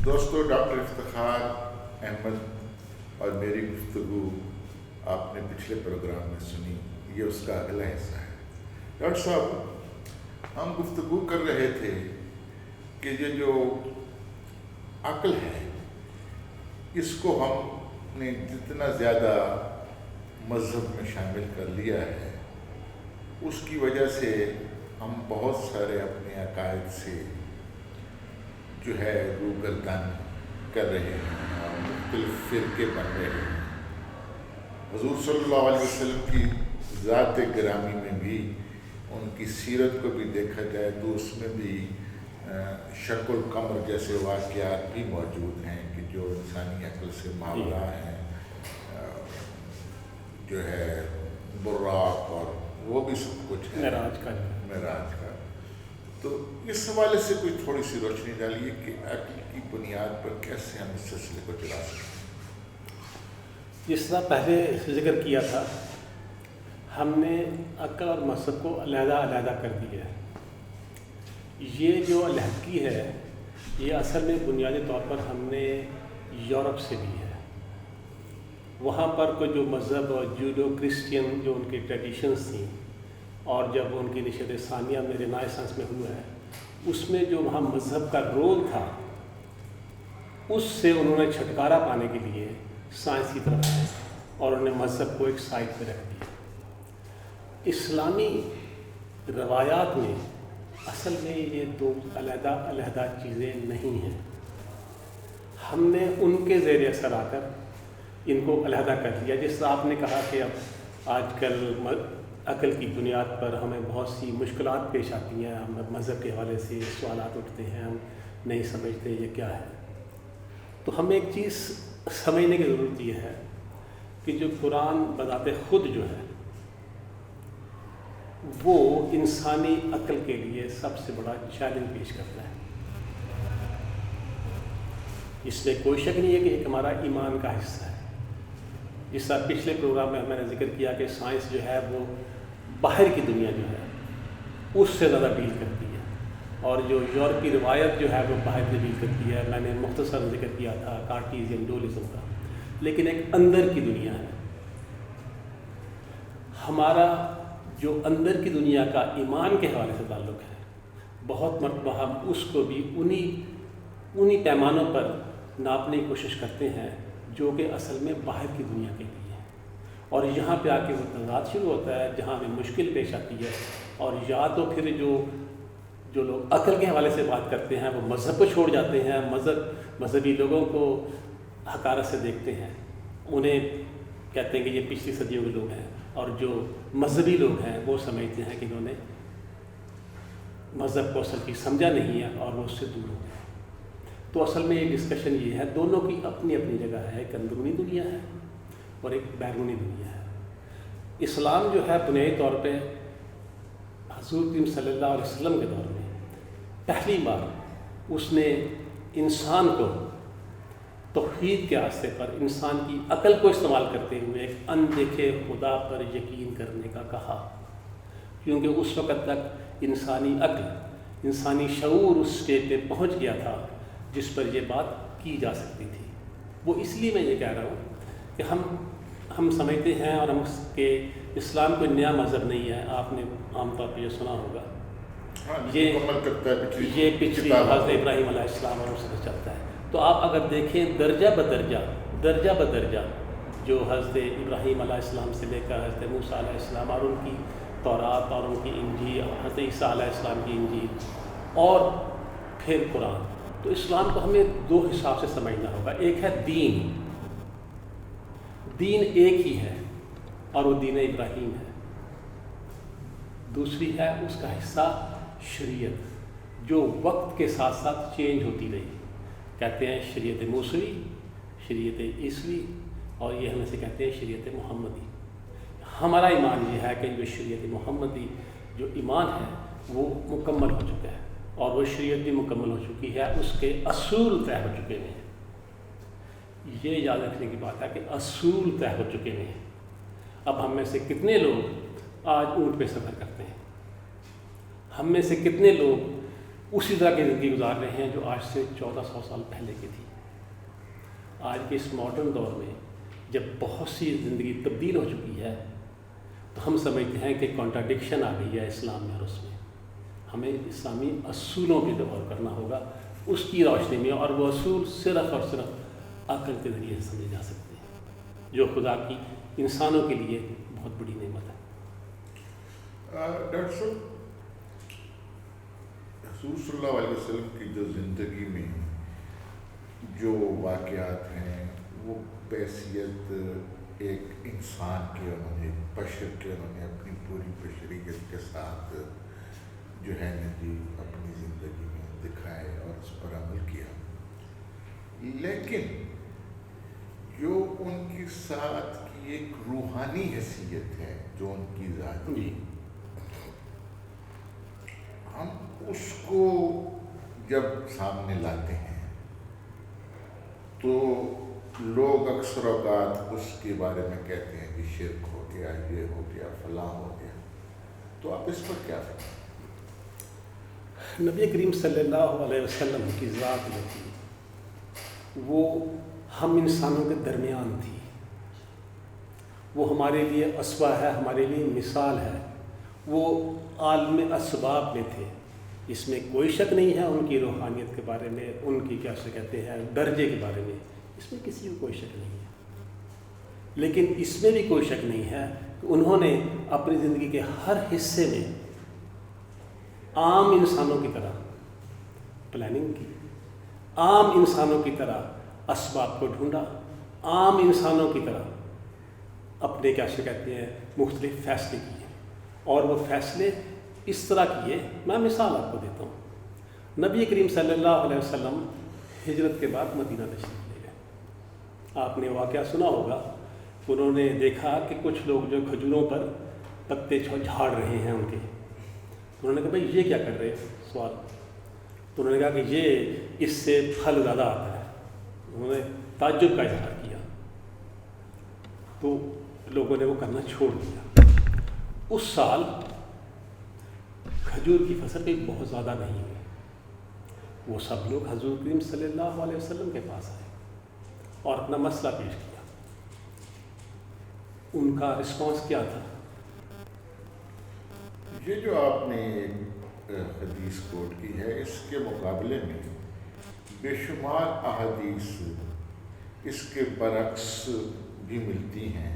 دوستو، ڈاکٹر افتخار احمد اور میری گفتگو آپ نے پچھلے پروگرام میں سنی، یہ اس کا اگلا حصہ ہے۔ ڈاکٹر صاحب، ہم گفتگو کر رہے تھے کہ یہ جو عقل ہے، اس کو ہم نے جتنا زیادہ مذہب میں شامل کر لیا ہے، اس کی وجہ سے ہم بہت سارے اپنے عقائد سے جو ہے روگردان کر رہے ہیں اور مختلف فرقے بن رہے ہیں۔ حضور صلی اللہ علیہ وسلم کی ذات گرامی میں بھی، ان کی سیرت کو بھی دیکھا جائے تو اس میں بھی شق القمر جیسے واقعات بھی موجود ہیں کہ جو انسانی عقل سے ماورا ہیں، جو ہے براق اور وہ بھی سب کچھ ہے، معراج کا۔ تو اس حوالے سے کوئی تھوڑی سی روشنی ڈالیے کہ عقل کی بنیاد پر کیسے ہم اس سلسلے کو چلا سکتے ہیں۔ جس طرح پہلے ذکر کیا تھا، ہم نے عقل اور مذہب کو علیحدہ علیحدہ کر دیا ہے۔ یہ جو علیحدگی ہے، یہ اصل میں بنیادی طور پر ہم نے یورپ سے لی ہے۔ وہاں پر کوئی جو مذہب اور جوڈو کرسچین جو ان کی ٹریڈیشنز تھیں، اور جب ان کی نشست ثانیہ میں رینائسنس میں ہوا ہے، اس میں جو وہاں مذہب کا رول تھا، اس سے انہوں نے چھٹکارا پانے کے لیے سائنس کی طرف آئے اور انہوں نے مذہب کو ایک سائڈ پہ رکھ دیا۔ اسلامی روایات میں اصل میں یہ دو علیحدہ علیحدہ چیزیں نہیں ہیں۔ ہم نے ان کے زیر اثر آ کر ان کو علیحدہ کر دیا۔ جس طرح آپ نے کہا کہ اب آج کل عقل کی بنیاد پر ہمیں بہت سی مشکلات پیش آتی ہیں، ہم مذہب کے حوالے سے سوالات اٹھتے ہیں، ہم نہیں سمجھتے یہ کیا ہے۔ تو ہمیں ایک چیز سمجھنے کی ضرورت یہ ہے کہ جو قرآن بذات خود جو ہے، وہ انسانی عقل کے لیے سب سے بڑا چیلنج پیش کرتا ہے۔ اس میں کوئی شک نہیں ہے کہ ایک ہمارا ایمان کا حصہ ہے۔ جس طرح پچھلے پروگرام میں میں نے ذکر کیا کہ سائنس جو ہے وہ باہر کی دنیا جو ہے اس سے زیادہ ڈیل کرتی ہے، اور جو یورپی روایت جو ہے وہ باہر سے ڈیل کرتی ہے۔ میں نے مختصر ذکر کیا تھا کارٹیزیم ڈوئلزم کا، لیکن ایک اندر کی دنیا ہے۔ ہمارا جو اندر کی دنیا کا ایمان کے حوالے سے تعلق ہے، بہت مرتبہ ہم اس کو بھی انہی پیمانوں پر ناپنے کی کوشش کرتے ہیں جو کہ اصل میں باہر کی دنیا کے لیے ہے، اور یہاں پہ آ کے وہ تضاد شروع ہوتا ہے جہاں ہمیں مشکل پیش آتی ہے۔ اور یا تو پھر جو لوگ عقل کے حوالے سے بات کرتے ہیں وہ مذہب کو چھوڑ جاتے ہیں، مذہبی لوگوں کو حقارت سے دیکھتے ہیں، انہیں کہتے ہیں کہ یہ پچھلی صدیوں کے لوگ ہیں، اور جو مذہبی لوگ ہیں وہ سمجھتے ہیں کہ انہوں نے مذہب کو اصل کی سمجھا نہیں ہے اور وہ اس سے دور ہو گئے۔ تو اصل میں یہ ڈسکشن یہ ہے، دونوں کی اپنی اپنی جگہ ہے، ایک اندرونی دنیا ہے اور ایک بیرونی دنیا ہے۔ اسلام جو ہے بنیادی طور پہ حضور کریم صلی اللہ علیہ وسلم کے دور میں پہلی بار اس نے انسان کو توحید کے راستے پر انسان کی عقل کو استعمال کرتے ہوئے ایک اندیکھے خدا پر یقین کرنے کا کہا، کیونکہ اس وقت تک انسانی عقل، انسانی شعور اس اسٹیج پہ پہنچ گیا تھا جس پر یہ بات کی جا سکتی تھی۔ وہ اس لیے میں یہ کہہ رہا ہوں کہ ہم سمجھتے ہیں اور ہم کہ اسلام کوئی نیا مذہب نہیں ہے۔ آپ نے عام طور پہ یہ سنا ہوگا، یہ پچھلی حضرت ابراہیم علیہ السلام اور اس سے چلتا ہے۔ تو آپ اگر دیکھیں درجہ بدرجہ جو حضرت ابراہیم علیہ السلام سے لے کر حضرت موسیٰ علیہ السلام اور ان کی تورات اور ان کی انجیل، حضرت عیسیٰ علیہ السلام کی انجیل اور پھر قرآن، تو اسلام کو ہمیں دو حساب سے سمجھنا ہوگا۔ ایک ہے دین ایک ہی ہے اور وہ دین ابراہیم ہے۔ دوسری ہے اس کا حصہ شریعت، جو وقت کے ساتھ ساتھ چینج ہوتی رہی۔ کہتے ہیں شریعت موسوی، شریعت عیسوی، اور یہ ہم سے کہتے ہیں شریعت محمدی۔ ہمارا ایمان یہ ہے کہ جو شریعت محمدی جو ایمان ہے وہ مکمل ہو چکا ہے، اور وہ شریعت بھی مکمل ہو چکی ہے، اس کے اصول طے ہو چکے ہیں۔ یہ یاد رکھنے کی بات ہے کہ اصول طے ہو چکے ہیں۔ اب ہم میں سے کتنے لوگ آج اونٹ پہ سفر کرتے ہیں؟ ہم میں سے کتنے لوگ اسی طرح کی زندگی گزار رہے ہیں جو آج سے 1400 سال پہلے کی تھی۔ آج کے اس ماڈرن دور میں جب بہت سی زندگی تبدیل ہو چکی ہے تو ہم سمجھتے ہیں کہ کانٹراڈکشن آ گئی ہے اسلام میں اور اس میں۔ ہمیں اسلامی اصولوں پہ غور کرنا ہوگا اس کی روشنی میں، اور وہ اصول صرف اور صرف عقل کے ذریعے سے سمجھے جا سکتے ہیں، جو خدا کی انسانوں کے لیے بہت بڑی نعمت ہے۔ ڈاکٹر صاحب، حضور صلی اللہ علیہ وسلم کی جو زندگی میں جو واقعات ہیں وہ بحیثیت ایک انسان کے، انہوں نے بشر کے، انہوں نے اپنی پوری بشریت کے ساتھ جو ہے نا جی اپنی زندگی میں دکھائے اور اس پر عمل کیا، لیکن جو ان کے ساتھ کی ایک روحانی حیثیت ہے جو ان کی ذات جی، ہم اس کو جب سامنے لاتے ہیں تو لوگ اکثر اوقات اس کے بارے میں کہتے ہیں کہ شرک ہو گیا، یہ ہو گیا، فلاں ہو گیا، تو آپ اس پر کیا کہیں؟ نبی کریم صلی اللہ علیہ وسلم کی ذات جو تھی وہ ہم انسانوں کے درمیان تھی، وہ ہمارے لیے اسوہ ہے، ہمارے لیے مثال ہے، وہ عالم اسباب میں تھے، اس میں کوئی شک نہیں ہے ان کی روحانیت کے بارے میں، ان کی کیا سے کہتے ہیں درجے کے بارے میں، اس میں کسی کو کوئی شک نہیں ہے، لیکن اس میں بھی کوئی شک نہیں ہے کہ انہوں نے اپنی زندگی کے ہر حصے میں عام انسانوں کی طرح پلاننگ کی، عام انسانوں کی طرح اسباب کو ڈھونڈا، عام انسانوں کی طرح اپنے کیا سے کہتے ہیں مختلف فیصلے کیے، اور وہ فیصلے اس طرح کیے۔ میں مثال آپ کو دیتا ہوں۔ نبی کریم صلی اللہ علیہ وسلم ہجرت کے بعد مدینہ تشریف لے گئے۔ آپ نے واقعہ سنا ہوگا، انہوں نے دیکھا کہ کچھ لوگ جو کھجوروں پر پتے جھاڑ رہے ہیں ان کے، انہوں نے کہا بھائی یہ کیا کر رہے ہیں؟ سوال۔ تو انہوں نے کہا کہ یہ اس سے پھل زیادہ آتا ہے۔ انہوں نے تعجب کا اظہار کیا، تو لوگوں نے وہ کرنا چھوڑ دیا۔ اس سال کھجور کی فصل بھی بہت زیادہ نہیں ہوئی۔ وہ سب لوگ حضور کریم صلی اللہ علیہ وسلم کے پاس آئے اور اپنا مسئلہ پیش کیا۔ ان کا رسپانس کیا تھا؟ یہ جو آپ نے حدیث کوٹ کی ہے، اس کے مقابلے میں بے شمار احادیث اس کے برعکس بھی ملتی ہیں۔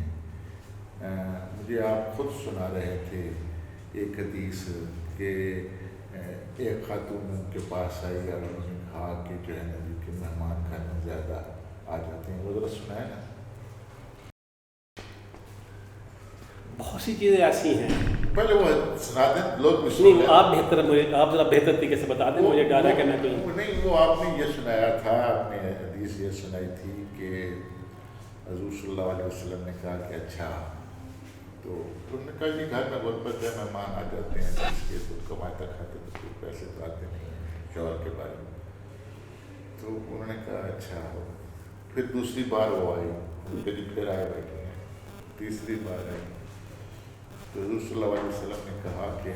مجھے آپ خود سنا رہے تھے ایک حدیث کہ ایک خاتون ان کے پاس آئی اور انہوں نے کہا کہ جو ہے نبی کے مہمان گھر میں زیادہ آ جاتے ہیں، وہ ذرا سنائے نا۔ بہت سی چیزیں ایسی ہیں، پہلے وہ سنا دیں، لوگ بھی نہیں آپ بہتر، مجھے آپ ذرا بہتر طریقے سے بتا دیں، مجھے ڈر ہے کہ میں کوئی نہیں، وہ آپ نے یہ سنایا تھا، آپ نے حدیث یہ سنائی تھی کہ حضور صلی اللہ علیہ وسلم نے کہا کہ اچھا، تو انہوں نے کہا کہ گھر میں غربت ہے، مہمان آ جاتے ہیں، اس کے تو کماتا کھاتے تو کوئی پیسے تو آتے نہیں ہیں شوہر کے بارے میں۔ تو انہوں نے کہا اچھا۔ پھر دوسری بار وہ آئی، پھر آئے بیٹھے ہیں، تیسری بار آئی، تو حضور صلی اللہ علیہ وسلم نے کہا کہ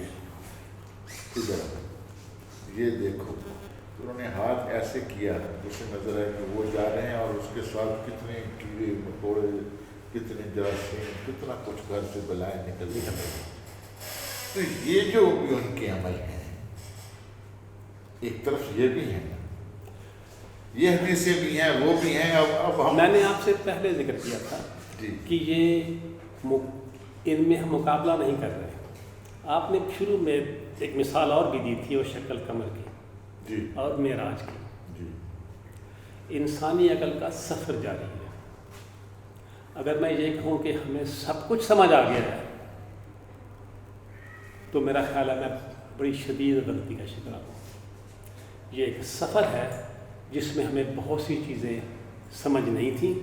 ادھر یہ دیکھو۔ تو انہوں نے ہاتھ ایسے کیا، اسے نظر ہے کہ وہ جا رہے ہیں اور اس کے ساتھ کتنے کیڑے مکوڑے، کتنے جراثیم، کتنا کچھ گھر سے بلائیں نکل رہی ہیں۔ تو یہ جو بھی ان کے عمل ہیں، ایک طرف یہ بھی ہیں، یہ حدیثیں بھی ہیں، وہ بھی ہیں۔ اب ہم، میں نے آپ سے پہلے ذکر کیا تھا جی کہ یہ ان میں ہم مقابلہ نہیں کر رہے۔ آپ نے شروع میں ایک مثال اور بھی دی تھی، وہ شکل قمر کی جی اور معراج کی۔ جی انسانی عقل کا سفر جاری ہے۔ اگر میں یہ کہوں کہ ہمیں سب کچھ سمجھ آ گیا ہے تو میرا خیال ہے میں بڑی شدید غلطی کا شکار ہوں۔ یہ ایک سفر ہے جس میں ہمیں بہت سی چیزیں سمجھ نہیں تھیں،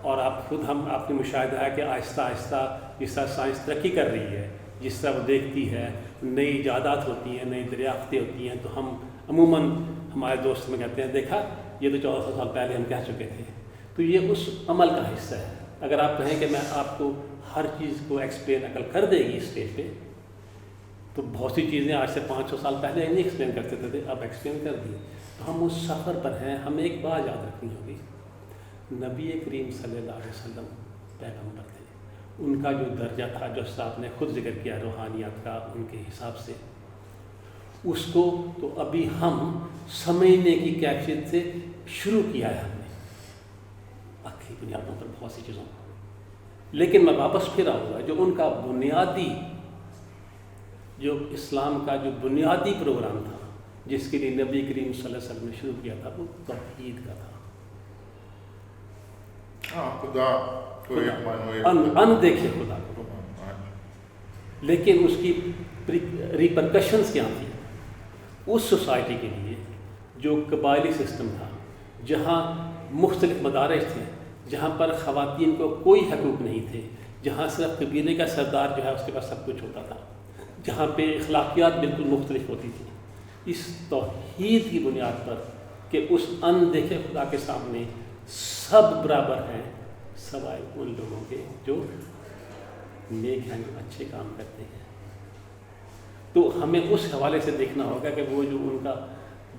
اور آپ خود آپ نے مشاہدہ ہے کہ آہستہ آہستہ جس طرح سائنس ترقی کر رہی ہے، جس طرح وہ دیکھتی ہے، نئی ایجادات ہوتی ہیں، نئی دریافتیں ہوتی ہیں، تو ہم عموماً ہمارے دوست میں کہتے ہیں دیکھا یہ تو 1400 سال پہلے ہم کہہ چکے تھے۔ تو یہ اس عمل کا حصہ ہے۔ اگر آپ کہیں کہ میں آپ کو ہر چیز کو ایکسپلین عقل کر دے گی اسٹیج پہ، تو بہت سی چیزیں آج سے 500 سال پہلے نہیں ایکسپلین کرتے تھے، اب ایکسپلین کر دی. تو ہم اس سفر پر ہیں. ہمیں ایک بات یاد رکھنی ہوگی، نبی کریم صلی اللہ علیہ وسلم پیغمبر تھے. ان کا جو درجہ تھا، جو آپ نے خود ذکر کیا روحانیات کا ان کے حساب سے، اس کو تو ابھی ہم سمجھنے کی کیفیت سے شروع کیا ہے ہم نے عقلی بنیادوں پر بہت سی چیزوں کو. لیکن میں واپس پھر آؤں گا، جو ان کا بنیادی، جو اسلام کا جو بنیادی پروگرام تھا جس کے لیے نبی کریم صلی اللہ علیہ وسلم نے شروع کیا تھا، وہ توحید کا تھا. خدا کو ایک مانو، اندیکھے خدا کو. لیکن اس کی ریپرکشنز کیا تھی اس سوسائٹی کے لیے جو قبائلی سسٹم تھا، جہاں مختلف مدارج تھے، جہاں پر خواتین کو کوئی حقوق نہیں تھے، جہاں صرف قبیلے کا سردار جو ہے اس کے پاس سب کچھ ہوتا تھا، جہاں پہ اخلاقیات بالکل مختلف ہوتی تھی. اس توحید کی بنیاد پر کہ اس اندیکھے خدا کے سامنے سب برابر ہیں سوائے ان لوگوں کے جو نیک ہیں، جو اچھے کام کرتے ہیں. تو ہمیں اس حوالے سے دیکھنا ہوگا کہ وہ جو ان کا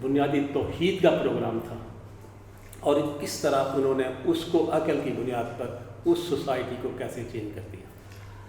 بنیادی توحید کا پروگرام تھا اور کس طرح انہوں نے اس کو عقل کی بنیاد پر اس سوسائٹی کو کیسے چینج کر دیا.